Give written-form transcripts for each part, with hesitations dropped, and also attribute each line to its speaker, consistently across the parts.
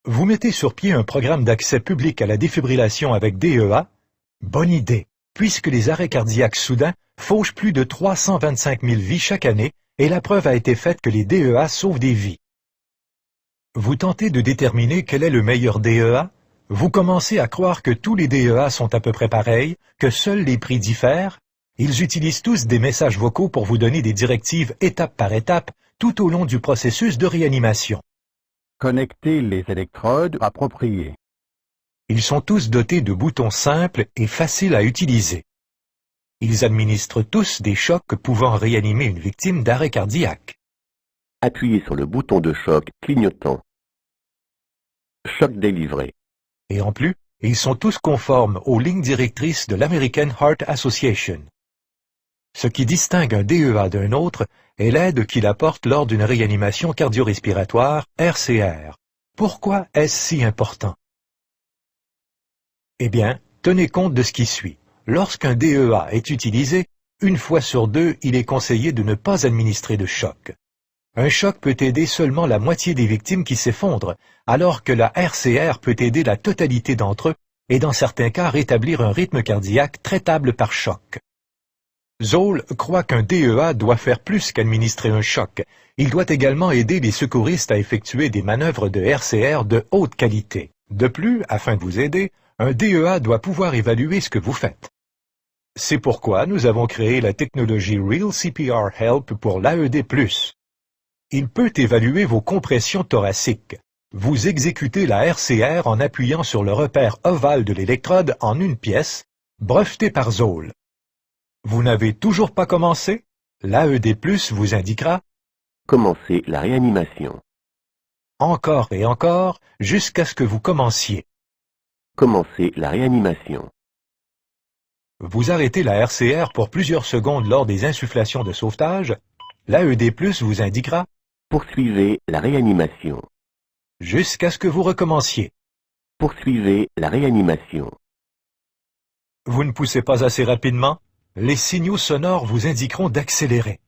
Speaker 1: Vous mettez sur pied un programme d'accès public à la défibrillation avec DEA? Bonne idée, puisque les arrêts cardiaques soudains fauchent plus de 325 000 vies chaque année et la preuve a été faite que les DEA sauvent des vies. Vous tentez de déterminer quel est le meilleur DEA? Vous commencez à croire que tous les DEA sont à peu près pareils, que seuls les prix diffèrent? Ils utilisent tous des messages vocaux pour vous donner des directives étape par étape tout au long du processus de réanimation.
Speaker 2: Connectez les électrodes appropriées.
Speaker 1: Ils sont tous dotés de boutons simples et faciles à utiliser. Ils administrent tous des chocs pouvant réanimer une victime d'arrêt cardiaque.
Speaker 3: Appuyez sur le bouton de choc clignotant. Choc délivré.
Speaker 1: Et en plus, ils sont tous conformes aux lignes directrices de l'American Heart Association. Ce qui distingue un DEA d'un autre est l'aide qu'il apporte lors d'une réanimation cardio-respiratoire, RCR. Pourquoi est-ce si important? Eh bien, tenez compte de ce qui suit. Lorsqu'un DEA est utilisé, une fois sur deux, il est conseillé de ne pas administrer de choc. Un choc peut aider seulement la moitié des victimes qui s'effondrent, alors que la RCR peut aider la totalité d'entre eux et dans certains cas rétablir un rythme cardiaque traitable par choc. Zoll croit qu'un DEA doit faire plus qu'administrer un choc. Il doit également aider les secouristes à effectuer des manœuvres de RCR de haute qualité. De plus, afin de vous aider, un DEA doit pouvoir évaluer ce que vous faites. C'est pourquoi nous avons créé la technologie Real CPR Help pour l'AED+. Il peut évaluer vos compressions thoraciques. Vous exécutez la RCR en appuyant sur le repère ovale de l'électrode en une pièce, breveté par Zoll. Vous n'avez toujours pas commencé? L'AED+ vous indiquera
Speaker 3: « Commencez la réanimation ».
Speaker 1: Encore et encore, jusqu'à ce que vous commenciez.
Speaker 3: Commencez la réanimation.
Speaker 1: Vous arrêtez la RCR pour plusieurs secondes lors des insufflations de sauvetage. L'AED+ vous indiquera
Speaker 3: « Poursuivez la réanimation ».
Speaker 1: Jusqu'à ce que vous recommenciez.
Speaker 3: Poursuivez la réanimation.
Speaker 1: Vous ne poussez pas assez rapidement? Les signaux sonores vous indiqueront d'accélérer.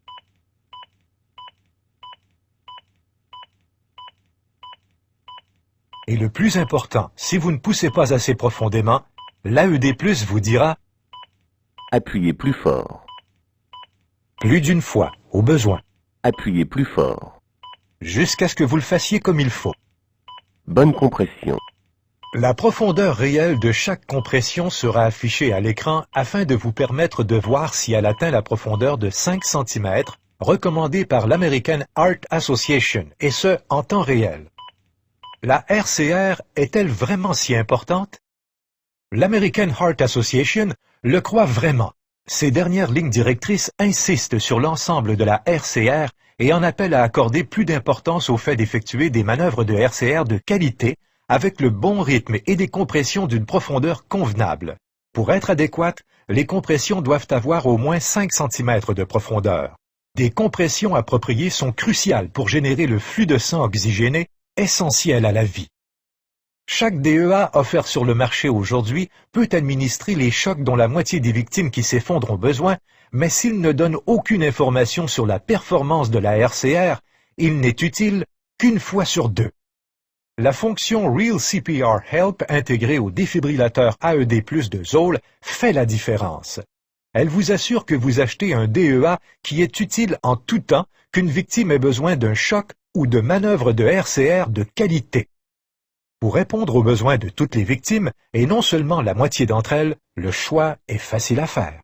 Speaker 1: Et le plus important, si vous ne poussez pas assez profondément, l'AED+ vous dira
Speaker 3: « Appuyez plus fort ».
Speaker 1: Plus d'une fois, au besoin.
Speaker 3: Appuyez plus fort.
Speaker 1: Jusqu'à ce que vous le fassiez comme il faut.
Speaker 3: Bonne compression.
Speaker 1: La profondeur réelle de chaque compression sera affichée à l'écran afin de vous permettre de voir si elle atteint la profondeur de 5 cm, recommandée par l'American Heart Association, et ce, en temps réel. La RCR est-elle vraiment si importante? L'American Heart Association le croit vraiment. Ces dernières lignes directrices insistent sur l'ensemble de la RCR et en appellent à accorder plus d'importance au fait d'effectuer des manœuvres de RCR de qualité avec le bon rythme et des compressions d'une profondeur convenable. Pour être adéquates, les compressions doivent avoir au moins 5 cm de profondeur. Des compressions appropriées sont cruciales pour générer le flux de sang oxygéné, essentiel à la vie. Chaque DEA offert sur le marché aujourd'hui peut administrer les chocs dont la moitié des victimes qui s'effondrent ont besoin, mais s'il ne donne aucune information sur la performance de la RCR, il n'est utile qu'une fois sur deux. La fonction Real CPR Help intégrée au défibrillateur AED+ de Zoll fait la différence. Elle vous assure que vous achetez un DEA qui est utile en tout temps qu'une victime ait besoin d'un choc ou de manœuvres de RCR de qualité. Pour répondre aux besoins de toutes les victimes, et non seulement la moitié d'entre elles, le choix est facile à faire.